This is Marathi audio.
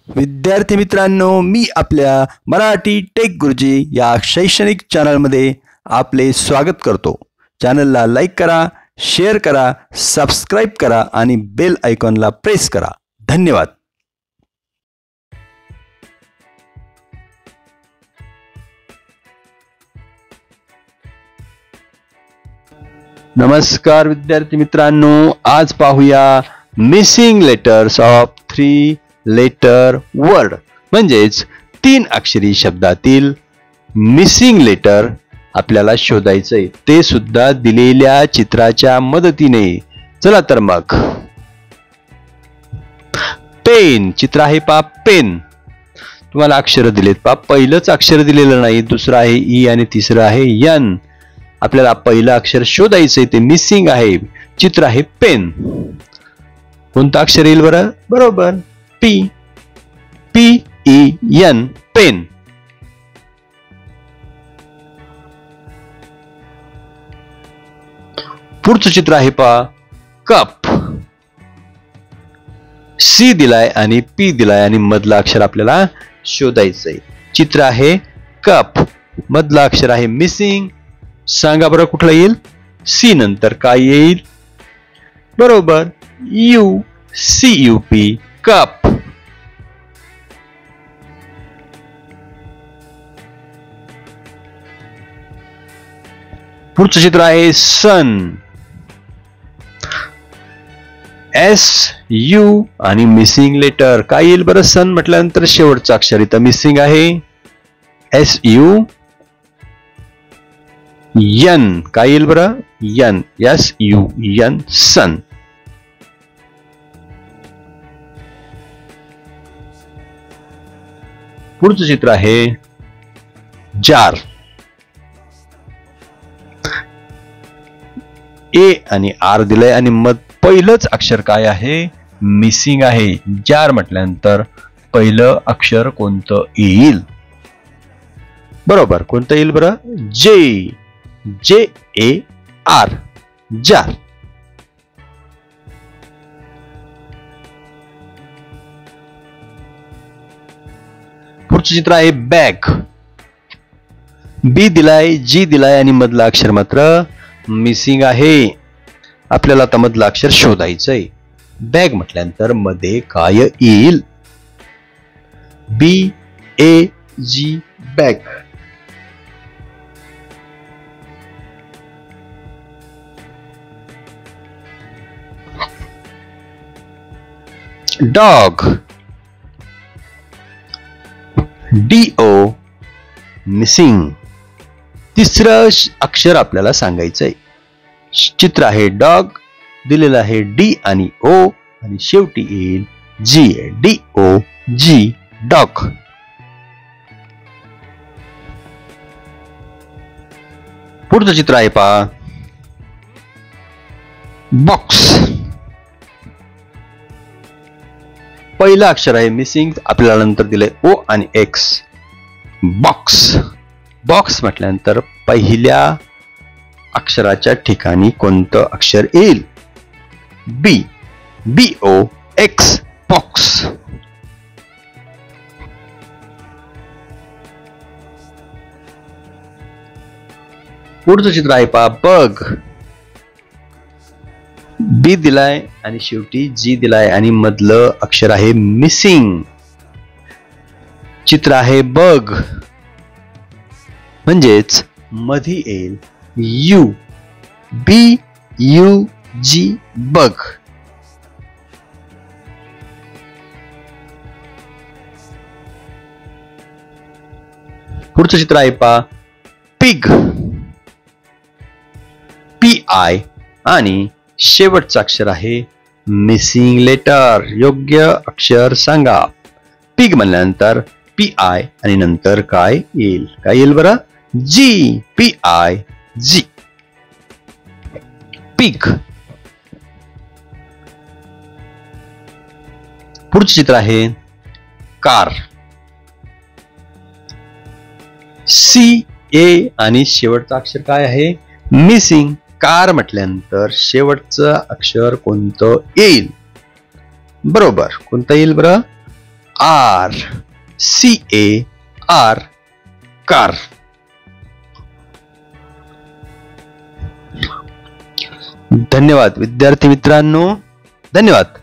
विद्यार्थी मित्रांनो, मी आपल्या मराठी टेक गुरुजी या शैक्षणिक चॅनलमध्ये आपले स्वागत करतो. चॅनलला लाईक करा, शेअर करा, सबस्क्राईब करा आणि बेल आयकॉनला प्रेस करा. धन्यवाद. नमस्कार विद्यार्थी मित्रांनो, आज पाहूया missing letters of 3 letter word म्हणजेच 3 अक्षरी शब्दातील मिसिंग लेटर आपल्याला शोधायचंय, ते सुद्धा दिलेल्या चित्राच्या मदतीने. चला तर मग. पेन चित्र आहे पा. पेन तुम्हाला अक्षर दिलेत पा. पहिलंच अक्षर दिलेलं नाही, दुसरं आहे ई आणि तिसरं आहे यन. आपल्याला पहिलं अक्षर शोधायचंय, ते मिसिंग आहे. चित्र आहे पेन. कोणतं अक्षर येईल बरं? बरोबर, पी. PEN pen. पुढचं चित्र आहे पहा, कप. सी दिलाय आणि पी दिलाय आणि मधला अक्षर आपल्याला शोधायचंय. चित्र आहे कप, मधला अक्षर आहे मिसिंग. सांगा बरं कुठला येईल? सी नंतर काय येईल? बरोबर, CUP कप. पुढचं चित्र आहे सन. SU आणि मिसिंग लेटर काय येईल बरं? सन म्हटल्यानंतर शेवटचं अक्षर इथं मिसिंग आहे. SU. यन काय येईल बरं? यन. SU यन सन. पुढचं चित्र आहे जार. ए आणि आर दिलंय आणि मग पहिलंच अक्षर काय आहे? मिसिंग आहे. जार म्हटल्यानंतर पहिलं अक्षर कोणतं येईल? बरोबर, कोणतं येईल बरं? JAR जार. पुढचं चित्र आहे बॅग. बी दिलाय, जी दिलाय आणि मधला अक्षर मात्र मिसिंग आहे. आपल्याला आता मधला अक्षर शोधायचंय. बॅग म्हटल्यानंतर मध्ये काय येईल? BAG bag. Dog. DO missing. तिसरं अक्षर आपल्याला सांगायचंय. चित्र आहे डॉग, दिलेलं आहे D आणि O आणि शेवटी येईल G. DOG dog. पुढचं चित्र आहे पहा, बॉक्स. पहिलं अक्षर आहे मिसिंग, आपल्याला नंतर दिलंय O आणि X. बॉक्स. बॉक्स म्हटल्यानंतर पहिल्या अक्षराच्या ठिकाणी कोणतं अक्षर येईल? BOX box. पुढचं चित्र आहे पहा, बग. B दिलाय आणि शेवटी G दिलाय आणि मधलं अक्षर आहे मिसिंग. चित्र आहे बग म्हणजेच मध्ये येईल BUG बग. पुढचं चित्र आहे पहा, पिग. PI आणि शेवटचं अक्षर आहे मिसिंग लेटर. योग्य अक्षर सांगा. पिग म्हणल्यानंतर PI आणि नंतर काय येईल? काय येईल बरं? PIG pig. पुढचं चित्र आहे कार. CA आणि शेवटचं अक्षर काय आहे? मिसिंग. कार म्हटल्यानंतर शेवटचं अक्षर कोणतं येईल? बरोबर, कोणतं येईल बरं? CAR, car. धन्यवाद विद्यार्थी मित्रांनो, धन्यवाद.